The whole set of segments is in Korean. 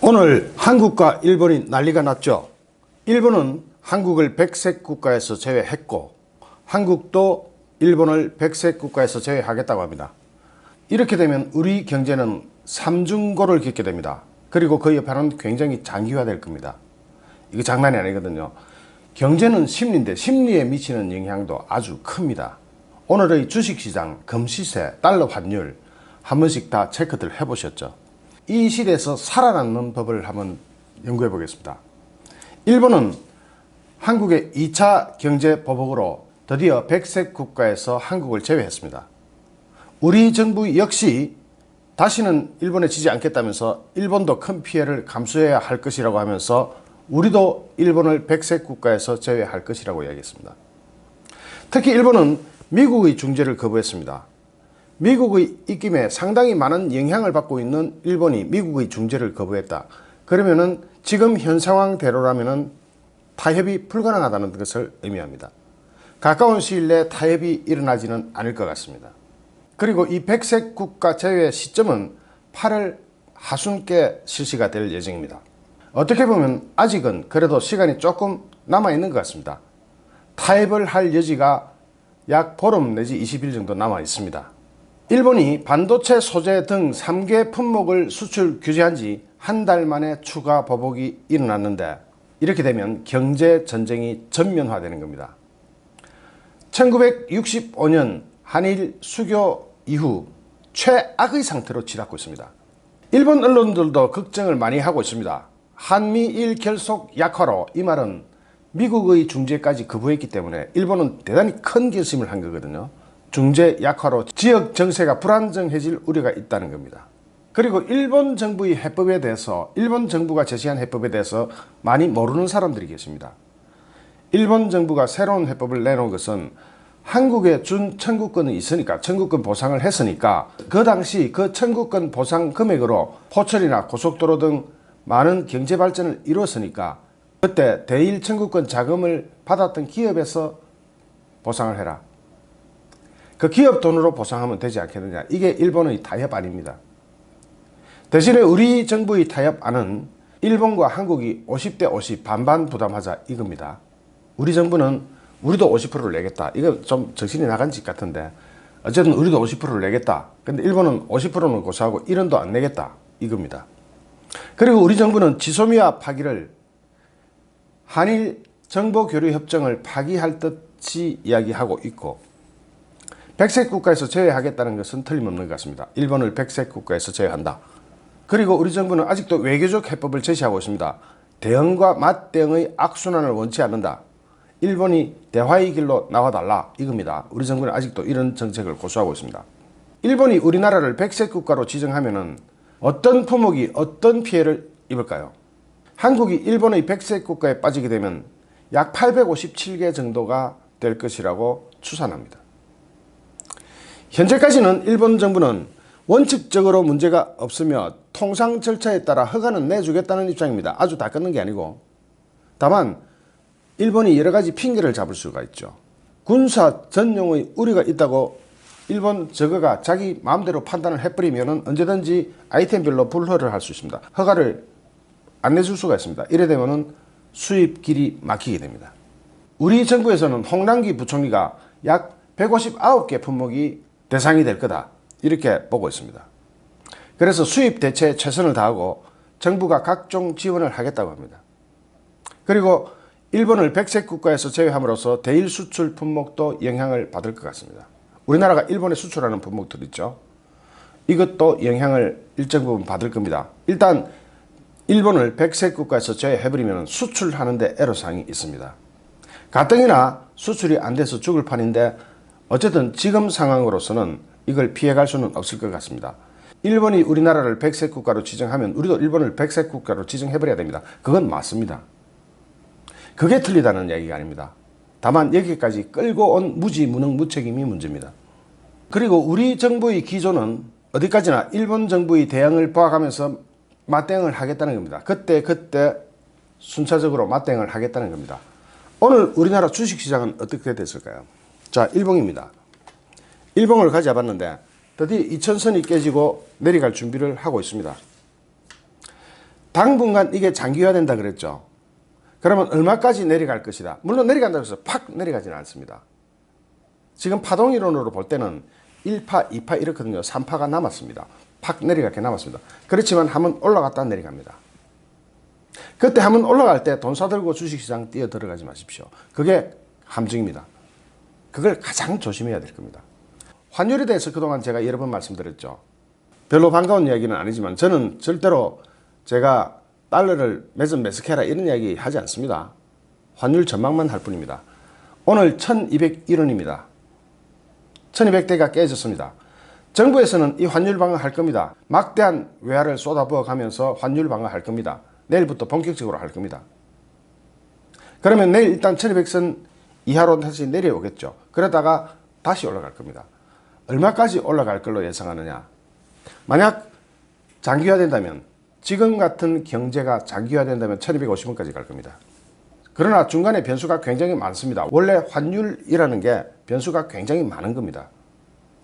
오늘 한국과 일본이 난리가 났죠. 일본은 한국을 백색 국가에서 제외했고 한국도 일본을 백색 국가에서 제외하겠다고 합니다. 이렇게 되면 우리 경제는 삼중고를 겪게 됩니다. 그리고 그 여파는 굉장히 장기화될 겁니다. 이거 장난이 아니거든요. 경제는 심리인데 심리에 미치는 영향도 아주 큽니다. 오늘의 주식시장, 금시세, 달러 환율 한 번씩 다 체크들 해보셨죠? 이 시대에서 살아남는 법을 한번 연구해 보겠습니다. 일본은 한국의 2차 경제 보복으로 드디어 백색 국가에서 한국을 제외했습니다. 우리 정부 역시 다시는 일본에 지지 않겠다면서 일본도 큰 피해를 감수해야 할 것이라고 하면서 우리도 일본을 백색 국가에서 제외할 것이라고 이야기했습니다. 특히 일본은 미국의 중재를 거부했습니다. 미국의 입김에 상당히 많은 영향을 받고 있는 일본이 미국의 중재를 거부했다. 그러면은 지금 현 상황대로라면은 타협이 불가능하다는 것을 의미합니다. 가까운 시일 내에 타협이 일어나지는 않을 것 같습니다. 그리고 이 백색 국가 제외 시점은 8월 하순께 실시가 될 예정입니다. 어떻게 보면 아직은 그래도 시간이 조금 남아있는 것 같습니다. 타협을 할 여지가 약 보름 내지 20일 정도 남아 있습니다. 일본이 반도체 소재 등 3개 품목을 수출 규제한 지 한 달 만에 추가 보복이 일어났는데 이렇게 되면 경제 전쟁이 전면화되는 겁니다. 1965년 한일 수교 이후 최악의 상태로 치닫고 있습니다. 일본 언론들도 걱정을 많이 하고 있습니다. 한미일 결속 약화로, 이 말은 미국의 중재까지 거부했기 때문에 일본은 대단히 큰 결심을 한 거거든요. 중재 약화로 지역 정세가 불안정해질 우려가 있다는 겁니다. 그리고 일본 정부의 해법에 대해서, 일본 정부가 제시한 해법에 대해서 많이 모르는 사람들이 계십니다. 일본 정부가 새로운 해법을 내놓은 것은 한국에 준 청구권이 있으니까, 청구권 보상을 했으니까 그 당시 그 청구권 보상 금액으로 포철이나 고속도로 등 많은 경제 발전을 이루었으니까 그때 대일 청구권 자금을 받았던 기업에서 보상을 해라. 그 기업 돈으로 보상하면 되지 않겠느냐. 이게 일본의 타협 아닙니다. 대신에 우리 정부의 타협안은 일본과 한국이 50대 50 반반 부담하자 이겁니다. 우리 정부는 우리도 50%를 내겠다. 이거 좀 정신이 나간 짓 같은데 어쨌든 우리도 50%를 내겠다. 근데 일본은 50%는 고사하고 1원도 안 내겠다. 이겁니다. 그리고 우리 정부는 지소미아 파기를 한일 정보교류협정을 파기할 듯이 이야기하고 있고 백색 국가에서 제외하겠다는 것은 틀림없는 것 같습니다. 일본을 백색 국가에서 제외한다. 그리고 우리 정부는 아직도 외교적 해법을 제시하고 있습니다. 대응과 맞대응의 악순환을 원치 않는다. 일본이 대화의 길로 나와달라 이겁니다. 우리 정부는 아직도 이런 정책을 고수하고 있습니다. 일본이 우리나라를 백색 국가로 지정하면은 어떤 품목이 어떤 피해를 입을까요? 한국이 일본의 백색 국가에 빠지게 되면 약 857개 정도가 될 것이라고 추산합니다. 현재까지는 일본 정부는 원칙적으로 문제가 없으며 통상 절차에 따라 허가는 내주겠다는 입장입니다. 아주 다 끊는 게 아니고. 다만 일본이 여러 가지 핑계를 잡을 수가 있죠. 군사 전용의 우려가 있다고 일본 저거가 자기 마음대로 판단을 해버리면 언제든지 아이템별로 불허를 할 수 있습니다. 허가를 안 내줄 수가 있습니다. 이래 되면 수입 길이 막히게 됩니다. 우리 정부에서는 홍남기 부총리가 약 159개 품목이 대상이 될 거다 이렇게 보고 있습니다. 그래서 수입 대체에 최선을 다하고 정부가 각종 지원을 하겠다고 합니다. 그리고 일본을 백색 국가에서 제외함으로써 대일 수출 품목도 영향을 받을 것 같습니다. 우리나라가 일본에 수출하는 품목들 있죠. 이것도 영향을 일정 부분 받을 겁니다. 일단 일본을 백색 국가에서 제외해버리면 수출하는 데 애로사항이 있습니다. 가뜩이나 수출이 안 돼서 죽을 판인데 어쨌든 지금 상황으로서는 이걸 피해갈 수는 없을 것 같습니다. 일본이 우리나라를 백색 국가로 지정하면 우리도 일본을 백색 국가로 지정해버려야 됩니다. 그건 맞습니다. 그게 틀리다는 이야기가 아닙니다. 다만 여기까지 끌고 온 무지무능 무책임이 문제입니다. 그리고 우리 정부의 기조는 어디까지나 일본 정부의 대응을 봐가면서 맞대응을 하겠다는 겁니다. 그때 순차적으로 맞대응을 하겠다는 겁니다. 오늘 우리나라 주식시장은 어떻게 됐을까요? 자, 일봉입니다. 일봉을 가져봤는데 드디어 2000선이 깨지고 내려갈 준비를 하고 있습니다. 당분간 이게 장기화된다 그랬죠. 그러면 얼마까지 내려갈 것이다. 물론 내려간다고 해서 팍 내려가지는 않습니다. 지금 파동이론으로 볼 때는 1파, 2파 이렇거든요. 3파가 남았습니다. 팍 내려가게 남았습니다. 그렇지만 한번 올라갔다 내려갑니다. 그때 한번 올라갈 때 돈 사들고 주식시장 뛰어 들어가지 마십시오. 그게 함정입니다. 그걸 가장 조심해야 될 겁니다. 환율에 대해서 그동안 제가 여러 번 말씀드렸죠. 별로 반가운 이야기는 아니지만 저는 절대로 제가 달러를 매석해라 이런 이야기 하지 않습니다. 환율 전망만 할 뿐입니다. 오늘 1201원입니다. 1200대가 깨졌습니다. 정부에서는 이 환율 방어할 겁니다. 막대한 외화를 쏟아부어 가면서 환율 방어할 겁니다. 내일부터 본격적으로 할 겁니다. 그러면 내일 일단 1200선 이하로 다시 내려오겠죠. 그러다가 다시 올라갈 겁니다. 얼마까지 올라갈 걸로 예상하느냐. 만약 장기화된다면, 지금 같은 경제가 장기화된다면 1250원까지 갈 겁니다. 그러나 중간에 변수가 굉장히 많습니다. 원래 환율이라는 게 변수가 굉장히 많은 겁니다.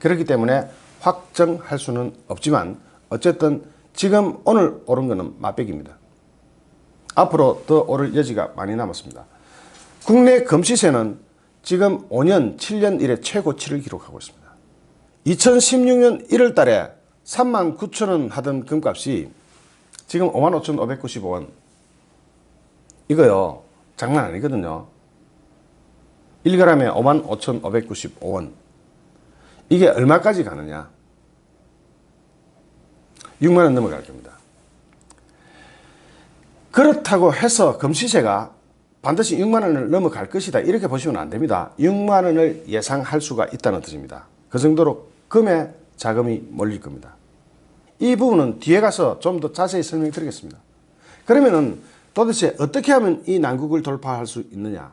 그렇기 때문에 확정할 수는 없지만 어쨌든 지금 오늘 오른 거는 맛배기입니다. 앞으로 더 오를 여지가 많이 남았습니다. 국내 금시세는 지금 5년, 7년 이래 최고치를 기록하고 있습니다. 2016년 1월 달에 39,000원 하던 금값이 지금 55,595원. 이거요, 장난 아니거든요. 1g에 55,595원. 이게 얼마까지 가느냐? 6만원 넘어갈 겁니다. 그렇다고 해서 금시세가 반드시 6만원을 넘어갈 것이다 이렇게 보시면 안 됩니다. 6만원을 예상할 수가 있다는 뜻입니다. 그 정도로 금에 자금이 몰릴 겁니다. 이 부분은 뒤에 가서 좀 더 자세히 설명드리겠습니다. 그러면은 도대체 어떻게 하면 이 난국을 돌파할 수 있느냐?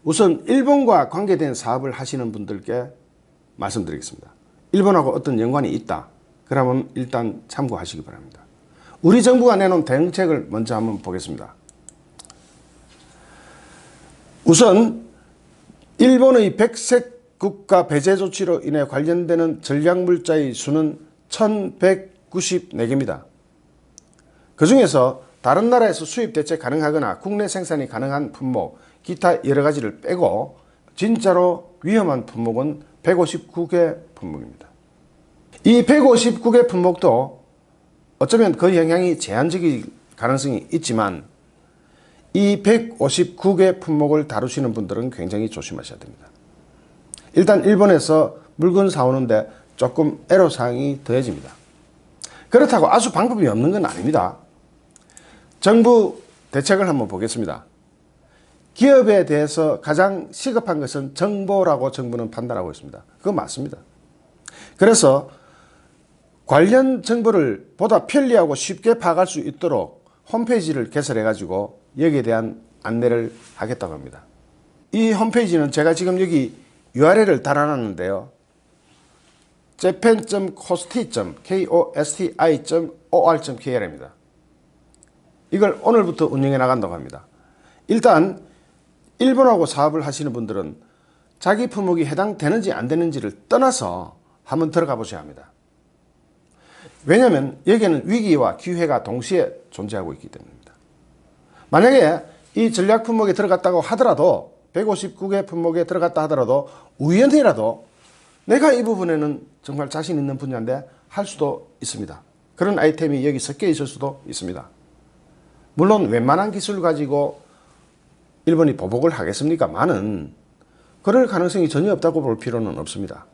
우선 일본과 관계된 사업을 하시는 분들께 말씀드리겠습니다. 일본하고 어떤 연관이 있다. 그러면 일단 참고하시기 바랍니다. 우리 정부가 내놓은 대응책을 먼저 한번 보겠습니다. 우선 일본의 백색 국가 배제 조치로 인해 관련되는 전략물자의 수는 1194개입니다. 그 중에서 다른 나라에서 수입 대체 가능하거나 국내 생산이 가능한 품목, 기타 여러 가지를 빼고 진짜로 위험한 품목은 159개 품목입니다. 이 159개 품목도 어쩌면 그 영향이 제한적일 가능성이 있지만 이 159개 품목을 다루시는 분들은 굉장히 조심하셔야 됩니다. 일단 일본에서 물건 사오는데 조금 애로사항이 더해집니다. 그렇다고 아주 방법이 없는 건 아닙니다. 정부 대책을 한번 보겠습니다. 기업에 대해서 가장 시급한 것은 정보라고 정부는 판단하고 있습니다. 그거 맞습니다. 그래서 관련 정보를 보다 편리하고 쉽게 파악할 수 있도록 홈페이지를 개설해 가지고 여기에 대한 안내를 하겠다고 합니다. 이 홈페이지는 제가 지금 여기 URL을 달아놨는데요. japan.kosti.or입니다. 이걸 오늘부터 운영해 나간다고 합니다. 일단 일본하고 사업을 하시는 분들은 자기 품목이 해당되는지 안 되는지를 떠나서 한번 들어가 보셔야 합니다. 왜냐하면 여기에는 위기와 기회가 동시에 존재하고 있기 때문입니다. 만약에 이 전략 품목에 들어갔다고 하더라도 159개 품목에 들어갔다 하더라도 우연히라도 내가 이 부분에는 정말 자신 있는 분야인데 할 수도 있습니다. 그런 아이템이 여기 섞여 있을 수도 있습니다. 물론 웬만한 기술을 가지고 일본이 보복을 하겠습니까만은 그럴 가능성이 전혀 없다고 볼 필요는 없습니다.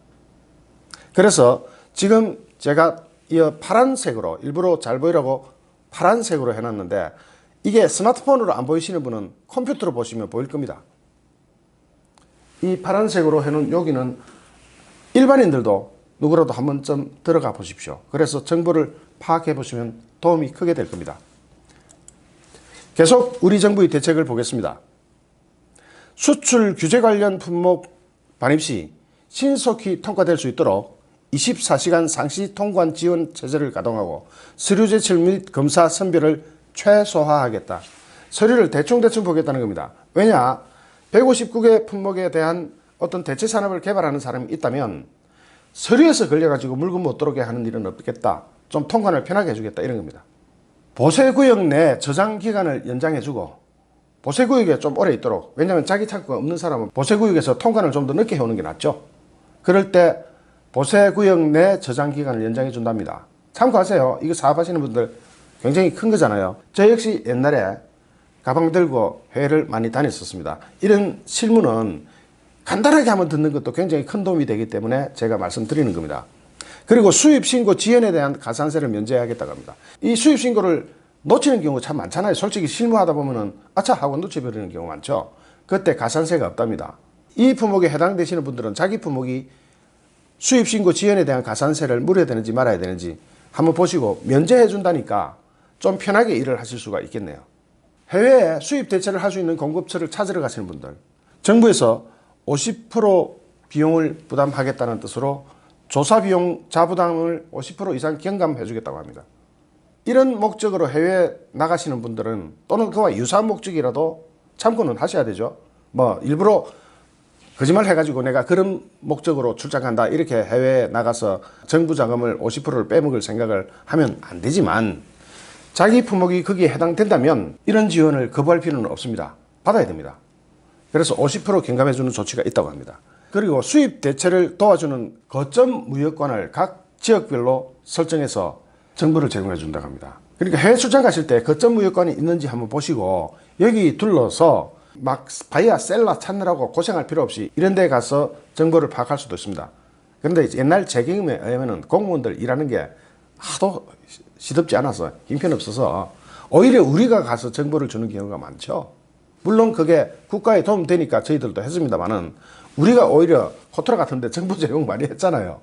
그래서 지금 제가 이 파란색으로 일부러 잘 보이라고 파란색으로 해놨는데 이게 스마트폰으로 안 보이시는 분은 컴퓨터로 보시면 보일 겁니다. 이 파란색으로 해놓은 여기는 일반인들도 누구라도 한 번쯤 들어가 보십시오. 그래서 정보를 파악해 보시면 도움이 크게 될 겁니다. 계속 우리 정부의 대책을 보겠습니다. 수출 규제 관련 품목 반입 시 신속히 통과될 수 있도록 24시간 상시 통관 지원 체제를 가동하고 서류 제출 및 검사 선별을 최소화하겠다. 서류를 대충 보겠다는 겁니다. 왜냐? 159개 품목에 대한 어떤 대체 산업을 개발하는 사람이 있다면 서류에서 걸려가지고 물건 못 들어오게 하는 일은 없겠다. 좀 통관을 편하게 해주겠다 이런 겁니다. 보세구역 내 저장 기간을 연장해주고 보세구역에 좀 오래 있도록, 왜냐하면 자기 창고가 없는 사람은 보세구역에서 통관을 좀 더 늦게 해오는 게 낫죠. 그럴 때 보세구역 내 저장 기간을 연장해 준답니다. 참고하세요. 이거 사업하시는 분들 굉장히 큰 거잖아요. 저 역시 옛날에 가방 들고 해외를 많이 다녔었습니다. 이런 실무는 간단하게 한번 듣는 것도 굉장히 큰 도움이 되기 때문에 제가 말씀드리는 겁니다. 그리고 수입신고 지연에 대한 가산세를 면제하겠다고 합니다. 이 수입신고를 놓치는 경우가 참 많잖아요. 솔직히 실무하다 보면은 아차 하고 놓쳐버리는 경우가 많죠. 그때 가산세가 없답니다. 이 품목에 해당되시는 분들은 자기 품목이 수입신고 지연에 대한 가산세를 물어야 되는지 말아야 되는지 한번 보시고 면제해 준다니까 좀 편하게 일을 하실 수가 있겠네요. 해외에 수입 대체를 할 수 있는 공급처를 찾으러 가시는 분들, 정부에서 50% 비용을 부담하겠다는 뜻으로 조사 비용 자부담을 50% 이상 경감해 주겠다고 합니다. 이런 목적으로 해외에 나가시는 분들은, 또는 그와 유사한 목적이라도 참고는 하셔야 되죠. 뭐 일부러 거짓말 해가지고 내가 그런 목적으로 출장한다 이렇게 해외에 나가서 정부 자금을 50%를 빼먹을 생각을 하면 안 되지만, 자기 품목이 거기에 해당된다면 이런 지원을 거부할 필요는 없습니다. 받아야 됩니다. 그래서 50% 경감해주는 조치가 있다고 합니다. 그리고 수입 대체를 도와주는 거점 무역관을 각 지역별로 설정해서 정보를 제공해 준다고 합니다. 그러니까 해외 출장 가실 때 거점 무역관이 있는지 한번 보시고, 여기 둘러서 막 바이아 셀러 찾느라고 고생할 필요 없이 이런 데 가서 정보를 파악할 수도 있습니다. 그런데 옛날 제 경험에 의하면 공무원들 일하는 게 하도 시덥지 않아서 형편없어서 오히려 우리가 가서 정보를 주는 경우가 많죠. 물론 그게 국가에 도움되니까 저희들도 했습니다만은, 우리가 오히려 호트라 같은데 정보 제공 많이 했잖아요.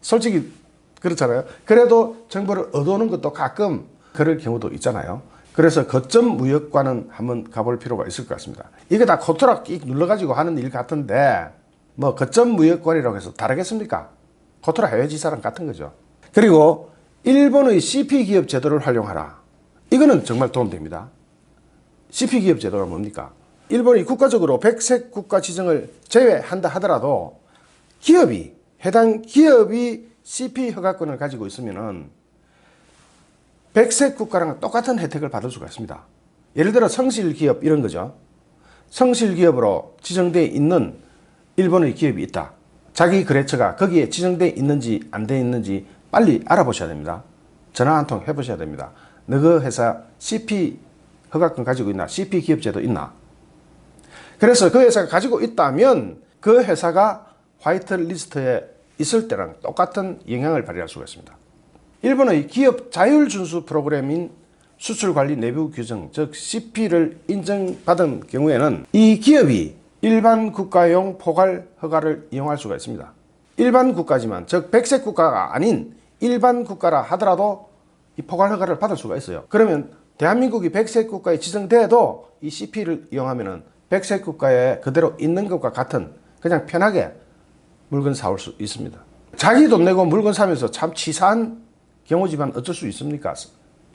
솔직히 그렇잖아요. 그래도 정보를 얻어오는 것도 가끔 그럴 경우도 있잖아요. 그래서 거점 무역관은 한번 가볼 필요가 있을 것 같습니다. 이게 다 호트라 끽 눌러가지고 하는 일 같은데 뭐 거점 무역관이라고 해서 다르겠습니까? 호트라 해외지사랑 같은 거죠. 그리고 일본의 CP기업 제도를 활용하라. 이거는 정말 도움됩니다. CP기업 제도가 뭡니까? 일본이 국가적으로 백색 국가 지정을 제외한다 하더라도 해당 기업이 CP 허가권을 가지고 있으면은 백색 국가랑 똑같은 혜택을 받을 수가 있습니다. 예를 들어 성실기업 이런 거죠. 성실기업으로 지정되어 있는 일본의 기업이 있다. 자기 거래처가 거기에 지정되어 있는지 안 되어 있는지 빨리 알아보셔야 됩니다. 전화 한 통 해보셔야 됩니다. 너 그 회사 CP 허가권 가지고 있나? CP 기업제도 있나? 그래서 그 회사가 가지고 있다면 그 회사가 화이트 리스트에 있을 때랑 똑같은 영향을 발휘할 수가 있습니다. 일본의 기업 자율 준수 프로그램인 수출관리 내부 규정, 즉 CP를 인정받은 경우에는 이 기업이 일반 국가용 포괄 허가를 이용할 수가 있습니다. 일반 국가지만, 즉 백색 국가가 아닌 일반 국가라 하더라도 이 포괄 허가를 받을 수가 있어요. 그러면 대한민국이 백색 국가에 지정돼도 이 CP를 이용하면은 백색 국가에 그대로 있는 것과 같은, 그냥 편하게 물건 사올 수 있습니다. 자기 돈 내고 물건 사면서 참 치사한 경우지만 어쩔 수 있습니까?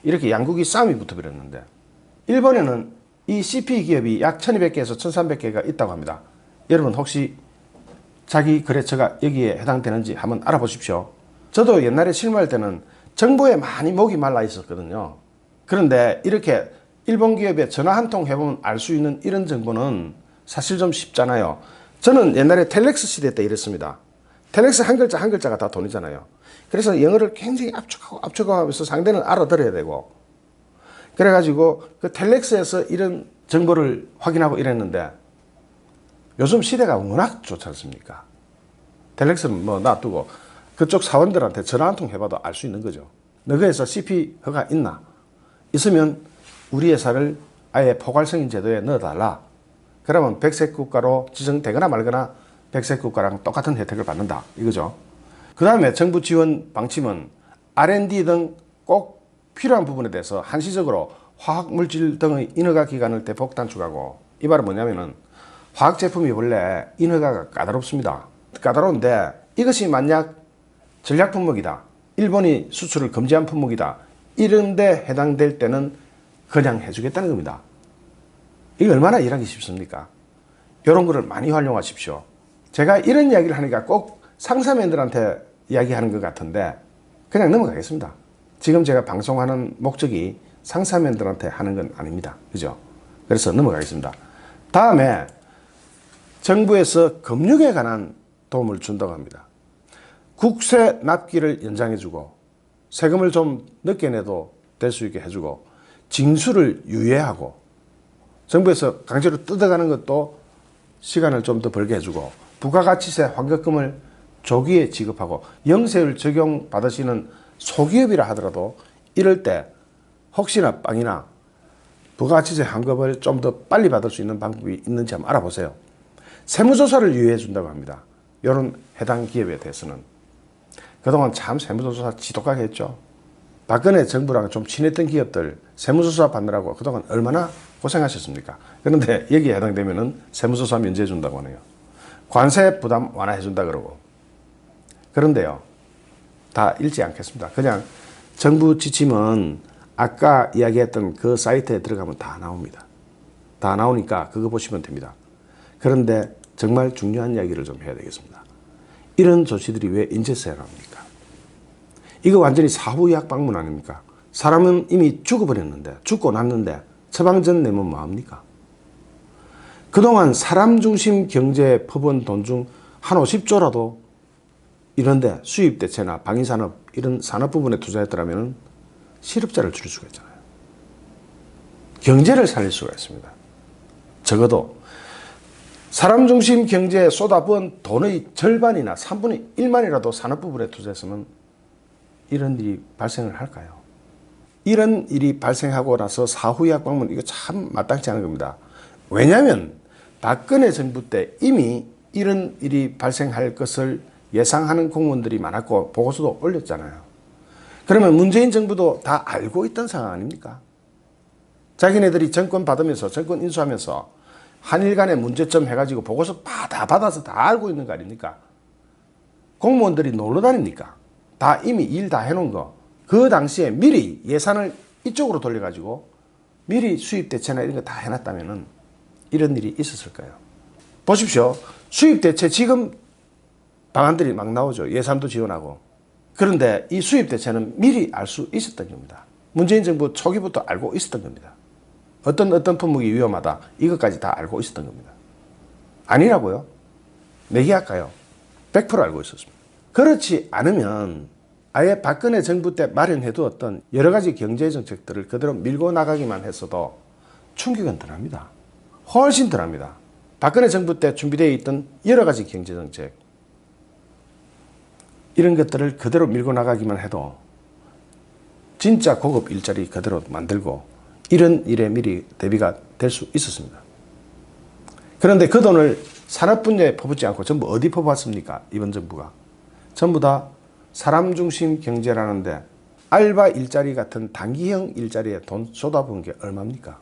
이렇게 양국이 싸움이 붙어버렸는데, 일본에는 이 CP 기업이 약 1200개에서 1300개가 있다고 합니다. 여러분 혹시 자기 거래처가 여기에 해당되는지 한번 알아보십시오. 저도 옛날에 실무할 때는 정보에 많이 목이 말라 있었거든요. 그런데 이렇게 일본 기업에 전화 한 통 해보면 알 수 있는 이런 정보는 사실 좀 쉽잖아요. 저는 옛날에 텔렉스 시대 때 이랬습니다. 텔렉스 한 글자 한 글자가 다 돈이잖아요. 그래서 영어를 굉장히 압축하고 하면서 상대는 알아들어야 되고, 그래가지고 그 텔렉스에서 이런 정보를 확인하고 이랬는데, 요즘 시대가 워낙 좋지 않습니까? 텔렉스는 뭐 놔두고 그쪽 사원들한테 전화 한 통 해봐도 알 수 있는 거죠. 너그 회사 CP 허가 있나? 있으면 우리 회사를 아예 포괄승인 제도에 넣어달라. 그러면 백색 국가로 지정되거나 말거나 백색 국가랑 똑같은 혜택을 받는다 이거죠. 그 다음에 정부 지원 방침은 R&D 등 꼭 필요한 부분에 대해서 한시적으로 화학물질 등의 인허가 기간을 대폭 단축하고, 이 말은 뭐냐면은 화학제품이 원래 인허가가 까다롭습니다. 까다로운데 이것이 만약 전략 품목이다, 일본이 수출을 금지한 품목이다, 이런데 해당될 때는 그냥 해주겠다는 겁니다. 이게 얼마나 일하기 쉽습니까? 이런 거를 많이 활용하십시오. 제가 이런 이야기를 하니까 꼭 상사맨들한테 이야기하는 것 같은데 그냥 넘어가겠습니다. 지금 제가 방송하는 목적이 상사면들한테 하는 건 아닙니다. 그죠? 그래서 넘어가겠습니다. 다음에 정부에서 금융에 관한 도움을 준다고 합니다. 국세 납기를 연장해주고 세금을 좀 늦게 내도 될 수 있게 해주고 징수를 유예하고 정부에서 강제로 뜯어가는 것도 시간을 좀 더 벌게 해주고 부가가치세 환급금을 조기에 지급하고 영세율 적용받으시는 소기업이라 하더라도 이럴 때 혹시나 빵이나 부가가치세 환급을 좀 더 빨리 받을 수 있는 방법이 있는지 한번 알아보세요. 세무조사를 유예해 준다고 합니다. 이런 해당 기업에 대해서는. 그동안 참 세무조사 지독하게 했죠. 박근혜 정부랑 좀 친했던 기업들 세무조사 받느라고 그동안 얼마나 고생하셨습니까? 그런데 여기에 해당되면은 세무조사 면제해 준다고 하네요. 관세 부담 완화해 준다 그러고. 그런데요, 다 읽지 않겠습니다. 그냥 정부 지침은 아까 이야기했던 그 사이트에 들어가면 다 나옵니다. 다 나오니까 그거 보시면 됩니다. 그런데 정말 중요한 이야기를 좀 해야 되겠습니다. 이런 조치들이 왜 인재세를 합니까? 이거 완전히 사후의학 방문 아닙니까? 사람은 이미 죽어버렸는데, 죽고 났는데 처방전 내면 뭐합니까? 그동안 사람 중심 경제 퍼부은 돈 중 한 50조라도 이런데 수입대체나 방위산업 이런 산업 부분에 투자했더라면 실업자를 줄일 수가 있잖아요. 경제를 살릴 수가 있습니다. 적어도 사람 중심 경제에 쏟아부은 돈의 절반이나 3분의 1만이라도 산업 부분에 투자했으면 이런 일이 발생을 할까요? 이런 일이 발생하고 나서 사후의학 방문 이거 참 마땅치 않은 겁니다. 왜냐하면 박근혜 정부 때 이미 이런 일이 발생할 것을 예상하는 공무원들이 많았고 보고서도 올렸잖아요. 그러면 문재인 정부도 다 알고 있던 상황 아닙니까? 자기네들이 정권 받으면서 정권 인수하면서 한일 간의 문제점 해가지고 보고서 다 받아서 다 알고 있는 거 아닙니까? 공무원들이 놀러 다닙니까? 다 이미 일 다 해놓은 거. 그 당시에 미리 예산을 이쪽으로 돌려가지고 미리 수입 대체나 이런 거 다 해놨다면은 이런 일이 있었을까요? 보십시오. 수입 대체 지금 방안들이 막 나오죠. 예산도 지원하고. 그런데 이 수입 대체는 미리 알 수 있었던 겁니다. 문재인 정부 초기부터 알고 있었던 겁니다. 어떤 품목이 위험하다. 이것까지 다 알고 있었던 겁니다. 아니라고요? 내기할까요? 100% 알고 있었습니다. 그렇지 않으면 아예 박근혜 정부 때 마련해 두었던 여러 가지 경제 정책들을 그대로 밀고 나가기만 했어도 충격은 덜합니다. 훨씬 덜합니다. 박근혜 정부 때 준비되어 있던 여러 가지 경제 정책 이런 것들을 그대로 밀고 나가기만 해도 진짜 고급 일자리 그대로 만들고 이런 일에 미리 대비가 될 수 있었습니다. 그런데 그 돈을 산업 분야에 퍼붓지 않고 전부 어디 퍼부었습니까? 이번 정부가. 전부 다 사람 중심 경제라는데 알바 일자리 같은 단기형 일자리에 돈 쏟아부은 게 얼마입니까?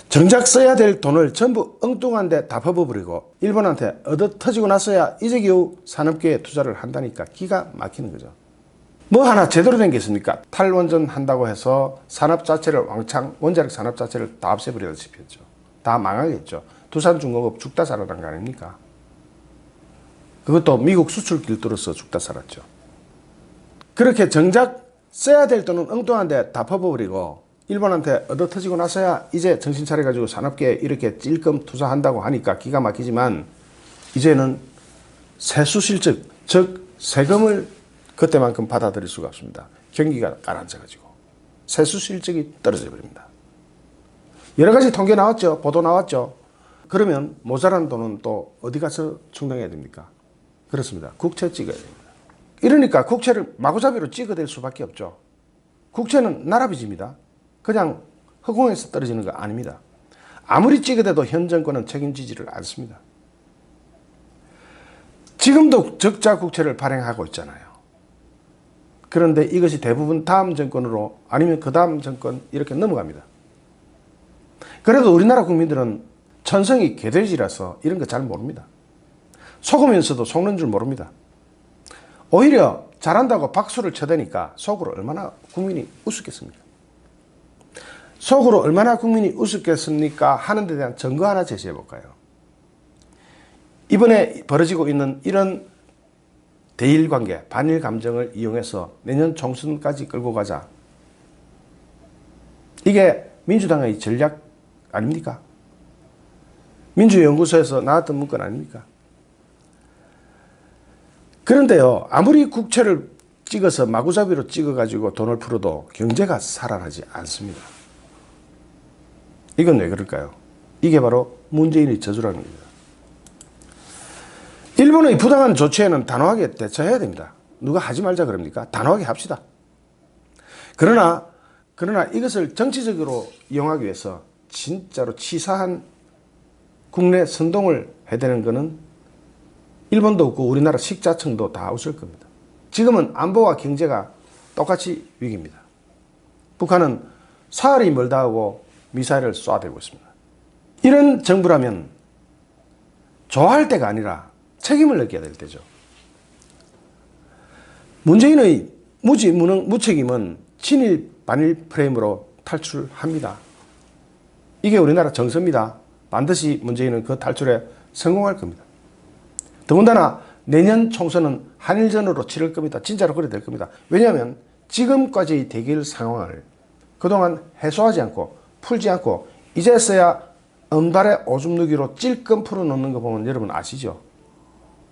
정작 써야 될 돈을 전부 엉뚱한 데 다 퍼부어버리고 일본한테 얻어 터지고 나서야 이제 겨우 산업계에 투자를 한다니까 기가 막히는 거죠. 뭐 하나 제대로 된 게 있습니까? 탈원전 한다고 해서 산업 자체를 왕창 원자력 산업 자체를 다 없애버리다시피 했죠. 다 망하겠죠. 두산중공업 죽다 살아난 거 아닙니까? 그것도 미국 수출길 뚫어서 죽다 살았죠. 그렇게 정작 써야 될 돈은 엉뚱한 데 다 퍼버리고 일본한테 얻어 터지고 나서야 이제 정신 차려가지고 산업계에 이렇게 찔끔 투자한다고 하니까 기가 막히지만 이제는 세수실적, 즉 세금을 그때만큼 받아들일 수가 없습니다. 경기가 가라앉아가지고 세수실적이 떨어져 버립니다. 여러 가지 통계 나왔죠. 보도 나왔죠. 그러면 모자란 돈은 또 어디 가서 충당해야 됩니까? 그렇습니다. 국채 찍어야 됩니다. 이러니까 국채를 마구잡이로 찍어댈 수밖에 없죠. 국채는 나라빚입니다. 그냥 허공에서 떨어지는 거 아닙니다. 아무리 찍어대도 현 정권은 책임지지를 않습니다. 지금도 적자 국채를 발행하고 있잖아요. 그런데 이것이 대부분 다음 정권으로 아니면 그 다음 정권 이렇게 넘어갑니다. 그래도 우리나라 국민들은 천성이 개돼지라서 이런 거 잘 모릅니다. 속으면서도 속는 줄 모릅니다. 오히려 잘한다고 박수를 쳐대니까 속으로 얼마나 국민이 우습겠습니까? 속으로 얼마나 국민이 우습겠습니까? 하는 데 대한 증거 하나 제시해 볼까요? 이번에 벌어지고 있는 이런 대일 관계, 반일 감정을 이용해서 내년 총선까지 끌고 가자. 이게 민주당의 전략 아닙니까? 민주연구소에서 나왔던 문건 아닙니까? 그런데요, 아무리 국채를 찍어서 마구잡이로 찍어가지고 돈을 풀어도 경제가 살아나지 않습니다. 이건 왜 그럴까요? 이게 바로 문재인의 저주라는 겁니다. 일본의 부당한 조치에는 단호하게 대처해야 됩니다. 누가 하지 말자 그럽니까? 단호하게 합시다. 그러나 이것을 정치적으로 이용하기 위해서 진짜로 치사한 국내 선동을 해대는 것은 일본도 없고 우리나라 식자청도 다 없을 겁니다. 지금은 안보와 경제가 똑같이 위기입니다. 북한은 사흘이 멀다 하고 미사일을 쏴대고 있습니다. 이런 정부라면 좋아할 때가 아니라 책임을 느껴야 될 때죠. 문재인의 무책임은 친일 반일 프레임으로 탈출합니다. 이게 우리나라 정서입니다. 반드시 문재인은 그 탈출에 성공할 겁니다. 더군다나 내년 총선은 한일전으로 치를 겁니다. 진짜로 그래 될 겁니다. 왜냐하면 지금까지의 대결 상황을 그동안 해소하지 않고 풀지 않고 이제서야 은발의 오줌 누기로 찔끔 풀어놓는 거 보면 여러분 아시죠?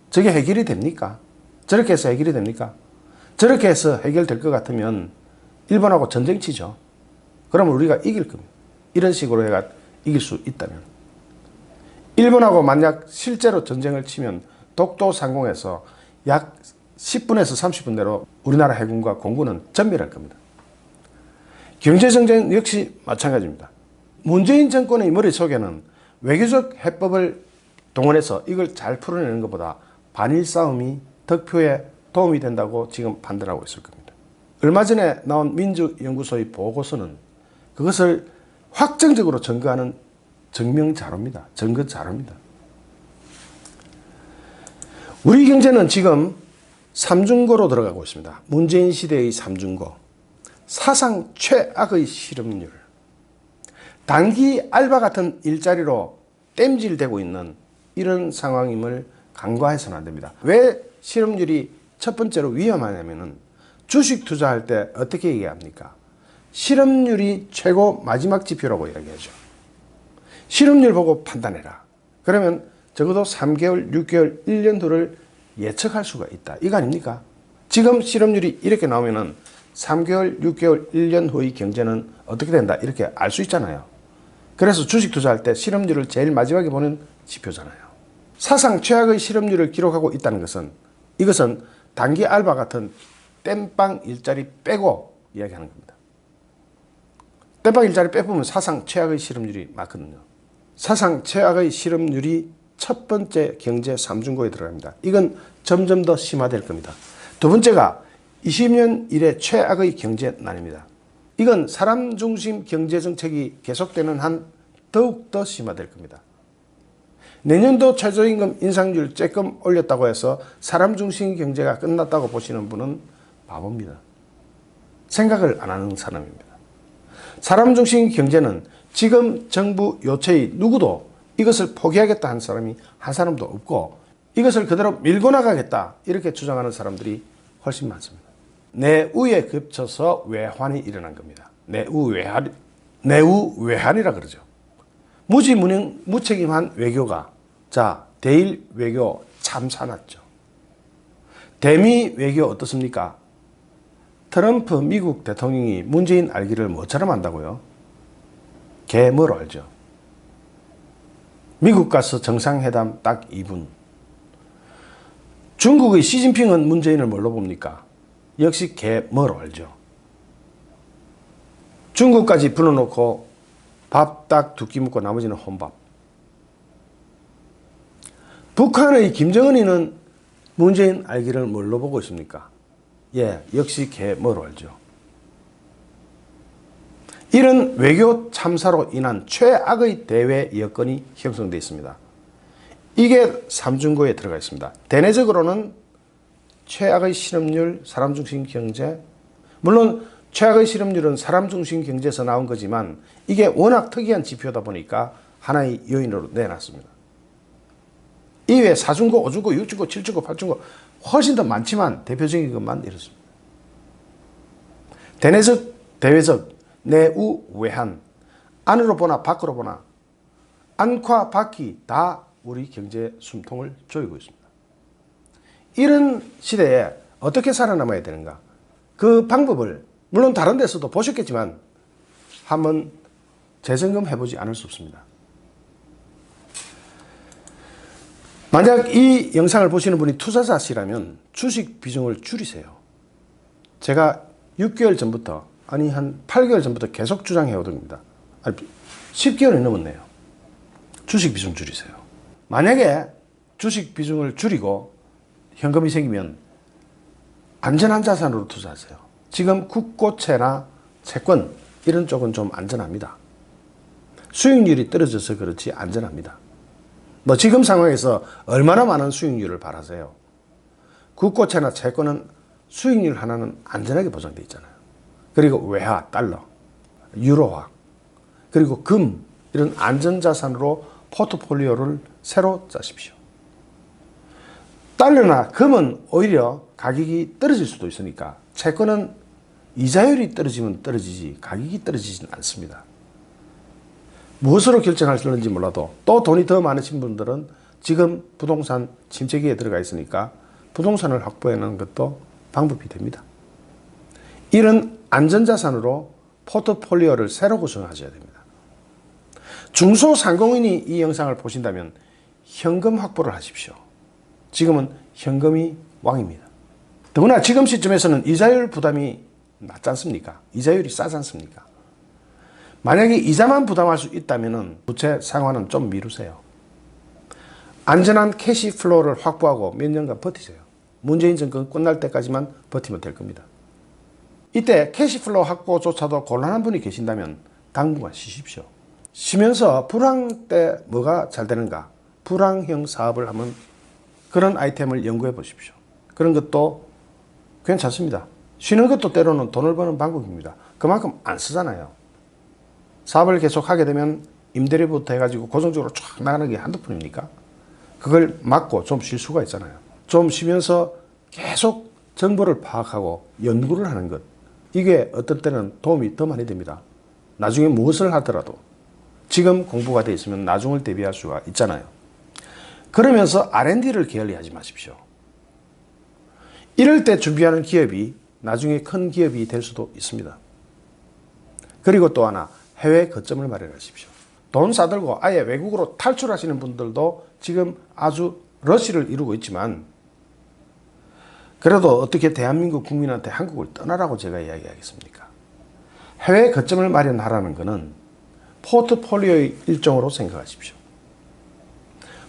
저게 해결이 됩니까? 저렇게 해서 해결이 됩니까? 저렇게 해서 해결될 것 같으면 일본하고 전쟁치죠. 그러면 우리가 이길 겁니다. 이런 식으로 해가 이길 수 있다면. 일본하고 만약 실제로 전쟁을 치면 독도 상공에서 약 10분에서 30분 내로 우리나라 해군과 공군은 전멸할 겁니다. 경제정쟁 역시 마찬가지입니다. 문재인 정권의 머릿속에는 외교적 해법을 동원해서 이걸 잘 풀어내는 것보다 반일 싸움이 득표에 도움이 된다고 지금 판단하고 있을 겁니다. 얼마 전에 나온 민주연구소의 보고서는 그것을 확정적으로 증거하는 증명 자료입니다. 증거 자료입니다. 우리 경제는 지금 삼중고로 들어가고 있습니다. 문재인 시대의 삼중고. 사상 최악의 실업률. 단기 알바 같은 일자리로 땜질되고 있는 이런 상황임을 간과해서는 안 됩니다. 왜 실업률이 첫 번째로 위험하냐면은 주식 투자할 때 어떻게 얘기합니까? 실업률이 최고 마지막 지표라고 이야기하죠. 실업률 보고 판단해라. 그러면 적어도 3개월, 6개월, 1년 후를 예측할 수가 있다. 이거 아닙니까? 지금 실업률이 이렇게 나오면은 3개월, 6개월, 1년 후의 경제는 어떻게 된다. 이렇게 알 수 있잖아요. 그래서 주식 투자할 때 실업률을 제일 마지막에 보는 지표잖아요. 사상 최악의 실업률을 기록하고 있다는 것은 이것은 단기 알바 같은 땜빵 일자리 빼고 이야기하는 겁니다. 땜빵 일자리 빼보면 사상 최악의 실업률이 맞거든요. 사상 최악의 실업률이 첫 번째 경제 삼중고에 들어갑니다. 이건 점점 더 심화될 겁니다. 두 번째가 20년 이래 최악의 경제난입니다. 이건 사람 중심 경제정책이 계속되는 한 더욱 더 심화될 겁니다. 내년도 최저임금 인상률 조금 올렸다고 해서 사람 중심 경제가 끝났다고 보시는 분은 바보입니다. 생각을 안 하는 사람입니다. 사람 중심 경제는 지금 정부 요체의 누구도 이것을 포기하겠다 한 사람이 한 사람도 없고 이것을 그대로 밀고 나가겠다 이렇게 주장하는 사람들이 훨씬 많습니다. 내우에 겹쳐서 외환이 일어난 겁니다. 내우외환이라 그러죠. 무책임한 외교가 대일 외교 참 사납죠. 대미 외교 어떻습니까? 트럼프 미국 대통령이 문재인 알기를 뭐처럼 안다고요? 개뭘 알죠. 미국 가서 정상회담 딱 2분. 중국의 시진핑은 문재인을 뭘로 봅니까? 역시 개뭘 알죠. 중국까지 불러놓고 밥 딱 두 끼 먹고 나머지는 혼밥. 북한의 김정은이는 문재인 알기를 뭘로 보고 있습니까? 역시 개뭘 알죠. 이런 외교 참사로 인한 최악의 대외 여건이 형성되어 있습니다. 이게 삼중고에 들어가 있습니다. 대내적으로는 최악의 실업률, 사람 중심 경제. 물론 최악의 실업률은 사람 중심 경제에서 나온 거지만 이게 워낙 특이한 지표다 보니까 하나의 요인으로 내놨습니다. 이외에 4중고, 5중고, 6중고, 7중고, 8중고 훨씬 더 많지만 대표적인 것만 이렇습니다. 대내적, 대외적 내우, 외환, 안으로 보나 밖으로 보나 안과 밖이 다 우리 경제 숨통을 조이고 있습니다. 이런 시대에 어떻게 살아남아야 되는가? 그 방법을 물론 다른 데서도 보셨겠지만 한번 재점검해 보지 않을 수 없습니다. 만약 이 영상을 보시는 분이 투자자시라면 주식 비중을 줄이세요. 제가 6개월 전부터 아니 한 8개월 전부터 계속 주장해 오던입니다. 10개월이 넘었네요. 주식 비중 줄이세요. 만약에 주식 비중을 줄이고 현금이 생기면 안전한 자산으로 투자하세요. 지금 국고채나 채권 이런 쪽은 좀 안전합니다. 수익률이 떨어져서 그렇지 안전합니다. 뭐 지금 상황에서 얼마나 많은 수익률을 바라세요? 국고채나 채권은 수익률 하나는 안전하게 보장되어 있잖아요. 그리고 외화, 달러, 유로화, 그리고 금 이런 안전자산으로 포트폴리오를 새로 짜십시오. 달러나 금은 오히려 가격이 떨어질 수도 있으니까 채권은 이자율이 떨어지면 떨어지지 가격이 떨어지지는 않습니다. 무엇으로 결정하실는지 몰라도 또 돈이 더 많으신 분들은 지금 부동산 침체기에 들어가 있으니까 부동산을 확보해놓는 것도 방법이 됩니다. 이런 안전자산으로 포트폴리오를 새로 구성하셔야 됩니다. 중소상공인이 이 영상을 보신다면 현금 확보를 하십시오. 지금은 현금이 왕입니다. 더구나 지금 시점에서는 이자율 부담이 낮지 않습니까? 이자율이 싸지 않습니까? 만약에 이자만 부담할 수 있다면 부채 상환은 좀 미루세요. 안전한 캐시 플로우를 확보하고 몇 년간 버티세요. 문재인 정권 끝날 때까지만 버티면 될 겁니다. 이때 캐시 플로우 확보조차도 곤란한 분이 계신다면 당분간 쉬십시오. 쉬면서 불황 때 뭐가 잘 되는가? 불황형 사업을 하면 그런 아이템을 연구해 보십시오. 그런 것도 괜찮습니다. 쉬는 것도 때로는 돈을 버는 방법입니다. 그만큼 안 쓰잖아요. 사업을 계속 하게 되면 임대료부터 해가지고 고정적으로 쫙 나가는 게 한두 푼입니까? 그걸 막고 좀 쉴 수가 있잖아요. 좀 쉬면서 계속 정보를 파악하고 연구를 하는 것. 이게 어떤 때는 도움이 더 많이 됩니다. 나중에 무엇을 하더라도 지금 공부가 되어 있으면 나중을 대비할 수가 있잖아요. 그러면서 R&D를 게을리하지 마십시오. 이럴 때 준비하는 기업이 나중에 큰 기업이 될 수도 있습니다. 그리고 또 하나, 해외 거점을 마련하십시오. 돈 싸들고 아예 외국으로 탈출하시는 분들도 지금 아주 러시를 이루고 있지만 그래도 어떻게 대한민국 국민한테 한국을 떠나라고 제가 이야기하겠습니까? 해외 거점을 마련하라는 것은 포트폴리오의 일종으로 생각하십시오.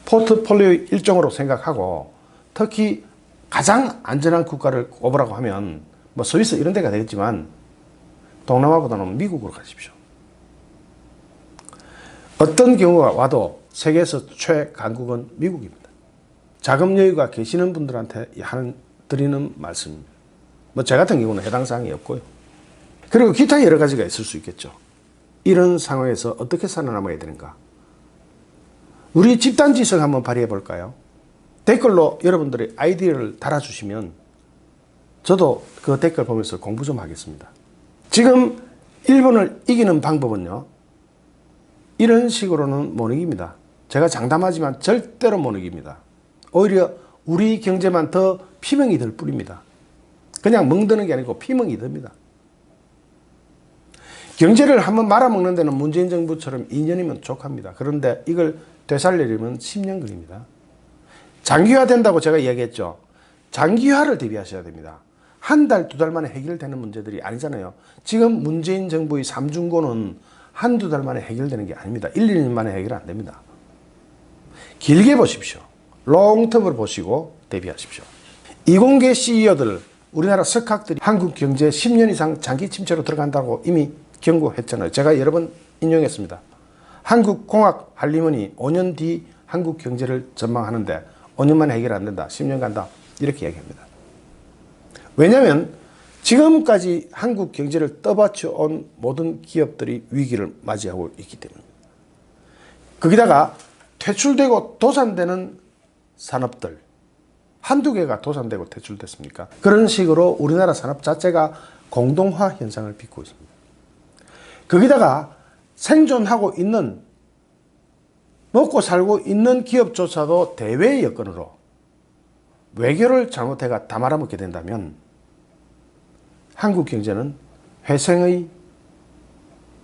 포트폴리오의 일종으로 생각하고 특히 가장 안전한 국가를 꼽으라고 하면 뭐 스위스 이런 데가 되겠지만 동남아보다는 미국으로 가십시오. 어떤 경우가 와도 세계에서 최강국은 미국입니다. 자금 여유가 계시는 분들한테 드리는 말씀입니다. 뭐 제 같은 경우는 해당 사항이 없고요. 그리고 기타 여러 가지가 있을 수 있겠죠. 이런 상황에서 어떻게 살아남아야 되는가? 우리 집단지성 한번 발휘해 볼까요? 댓글로 여러분들의 아이디어를 달아주시면 저도 그 댓글 보면서 공부 좀 하겠습니다. 지금 일본을 이기는 방법은요, 이런 식으로는 못 이깁니다. 제가 장담하지만 절대로 못 이깁니다. 오히려 우리 경제만 더 피멍이 들 뿐입니다. 그냥 멍드는 게 아니고 피멍이 듭니다. 경제를 한번 말아먹는 데는 문재인 정부처럼 2년이면 족합니다. 그런데 이걸 되살리려면 10년 걸립니다. 장기화 된다고 제가 이야기했죠. 장기화를 대비하셔야 됩니다. 한 달, 두 달 만에 해결되는 문제들이 아니잖아요. 지금 문재인 정부의 삼중고는 한두 달 만에 해결되는 게 아닙니다. 1, 2년 만에 해결 안 됩니다. 길게 보십시오. 롱텀을 보시고 대비하십시오. 이공계 CEO들, 우리나라 석학들이 한국 경제 10년 이상 장기 침체로 들어간다고 이미 경고했잖아요. 제가 여러 번 인용했습니다. 한국공학 한림원이 5년 뒤 한국 경제를 전망하는데 5년 만에 해결 안 된다. 10년 간다. 이렇게 이야기합니다. 왜냐하면 지금까지 한국 경제를 떠받쳐온 모든 기업들이 위기를 맞이하고 있기 때문입니다. 거기다가 퇴출되고 도산되는 산업들, 한두 개가 도산되고 퇴출됐습니까? 그런 식으로 우리나라 산업 자체가 공동화 현상을 빚고 있습니다. 거기다가 생존하고 있는, 먹고 살고 있는 기업조차도 대외 여건으로 외교를 잘못해가 다 말아먹게 된다면 한국 경제는 회생의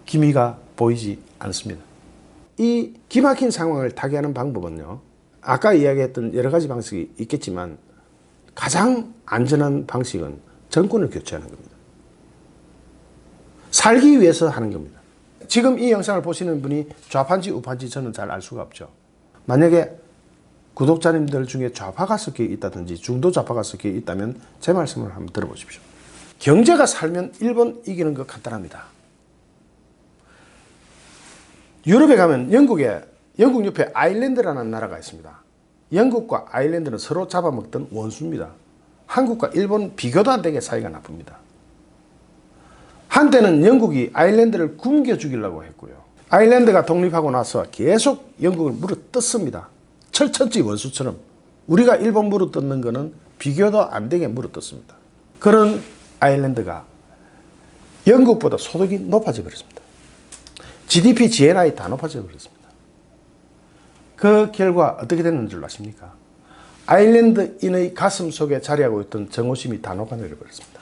기미가 보이지 않습니다. 이 기막힌 상황을 타개하는 방법은요, 아까 이야기했던 여러 가지 방식이 있겠지만 가장 안전한 방식은 정권을 교체하는 겁니다. 살기 위해서 하는 겁니다. 지금 이 영상을 보시는 분이 좌파인지 우파인지 저는 잘 알 수가 없죠. 만약에 구독자님들 중에 좌파가 섞여 있다든지 중도 좌파가 섞여 있다면 제 말씀을 한번 들어보십시오. 경제가 살면 일본 이기는 거 간단합니다. 유럽에 가면 영국 옆에 아일랜드라는 나라가 있습니다. 영국과 아일랜드는 서로 잡아먹던 원수입니다. 한국과 일본 비교도 안 되게 사이가 나쁩니다. 한때는 영국이 아일랜드를 굶겨 죽이려고 했고요. 아일랜드가 독립하고 나서 계속 영국을 물어뜯습니다. 철천지 원수처럼. 우리가 일본 물어뜯는 거는 비교도 안 되게 물어뜯습니다. 그런 아일랜드가 영국보다 소득이 높아져 버렸습니다. GDP, GNI 다 높아져 버렸습니다. 그 결과 어떻게 됐는 줄 아십니까? 아일랜드인의 가슴 속에 자리하고 있던 정오심이 다 녹아내려 버렸습니다.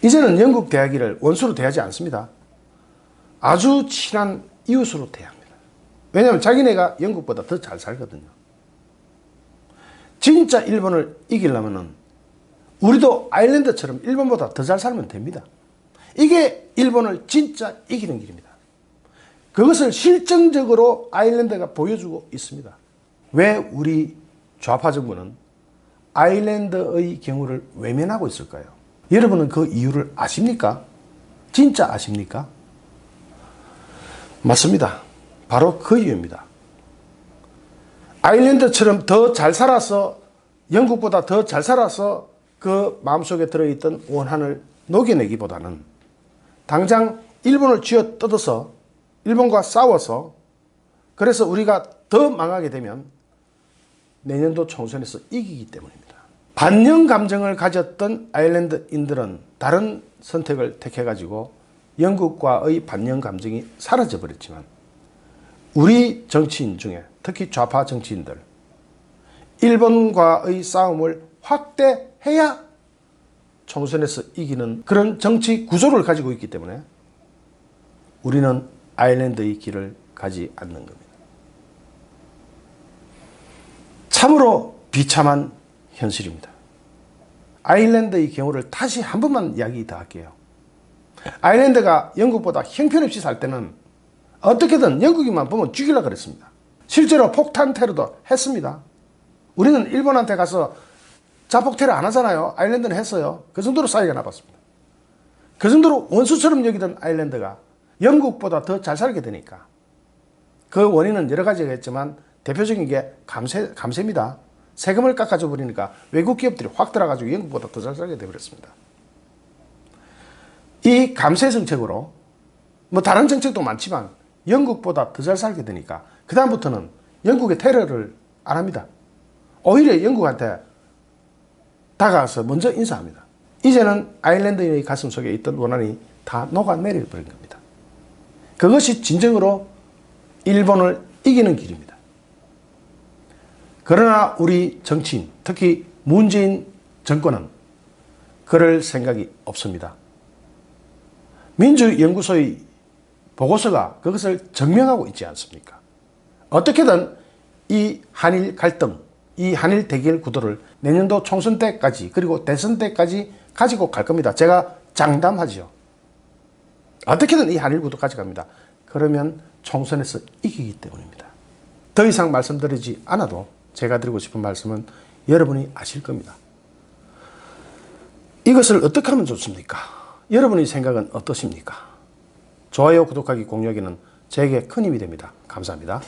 이제는 영국 대하기를 원수로 대하지 않습니다. 아주 친한 이웃으로 대합니다. 왜냐하면 자기네가 영국보다 더 잘 살거든요. 진짜 일본을 이기려면 우리도 아일랜드처럼 일본보다 더 잘 살면 됩니다. 이게 일본을 진짜 이기는 길입니다. 그것을 실증적으로 아일랜드가 보여주고 있습니다. 왜 우리 좌파 정부는 아일랜드의 경우를 외면하고 있을까요? 여러분은 그 이유를 아십니까? 진짜 아십니까? 맞습니다. 바로 그 이유입니다. 아일랜드처럼 더 잘 살아서, 영국보다 더 잘 살아서 그 마음속에 들어있던 원한을 녹여내기보다는 당장 일본을 쥐어 뜯어서 일본과 싸워서, 그래서 우리가 더 망하게 되면 내년도 총선에서 이기기 때문입니다. 반영 감정을 가졌던 아일랜드인들은 다른 선택을 택해가지고 영국과의 반영 감정이 사라져 버렸지만 우리 정치인 중에 특히 좌파 정치인들, 일본과의 싸움을 확대해야 총선에서 이기는 그런 정치 구조를 가지고 있기 때문에 우리는 아일랜드의 길을 가지 않는 겁니다. 참으로 비참한 현실입니다. 아일랜드의 경우를 다시 한 번만 이야기 더 할게요. 아일랜드가 영국보다 형편없이 살 때는 어떻게든 영국이만 보면 죽이려고 그랬습니다. 실제로 폭탄 테러도 했습니다. 우리는 일본한테 가서 자폭 테러 안 하잖아요. 아일랜드는 했어요. 그 정도로 사이가 나빴습니다. 그 정도로 원수처럼 여기던 아일랜드가 영국보다 더 잘 살게 되니까 그 원인은 여러 가지가 있지만 대표적인 게 감세입니다. 세금을 깎아줘 버리니까 외국 기업들이 확 들어가지고 영국보다 더 잘 살게 되어버렸습니다. 이 감세 정책으로 뭐 다른 정책도 많지만 영국보다 더 잘 살게 되니까 그 다음부터는 영국의 테러를 안 합니다. 오히려 영국한테 다가가서 먼저 인사합니다. 이제는 아일랜드의 가슴 속에 있던 원한이 다 녹아내려 버린 겁니다. 그것이 진정으로 일본을 이기는 길입니다. 그러나 우리 정치인, 특히 문재인 정권은 그럴 생각이 없습니다. 민주연구소의 보고서가 그것을 증명하고 있지 않습니까? 어떻게든 이 한일 갈등, 이 한일 대결 구도를 내년도 총선 때까지 그리고 대선 때까지 가지고 갈 겁니다. 제가 장담하죠. 어떻게든 이 한일 구도 가져갑니다. 그러면 총선에서 이기기 때문입니다. 더 이상 말씀드리지 않아도 제가 드리고 싶은 말씀은 여러분이 아실 겁니다. 이것을 어떻게 하면 좋습니까? 여러분의 생각은 어떠십니까? 좋아요, 구독하기, 공유하기는 제게 큰 힘이 됩니다. 감사합니다.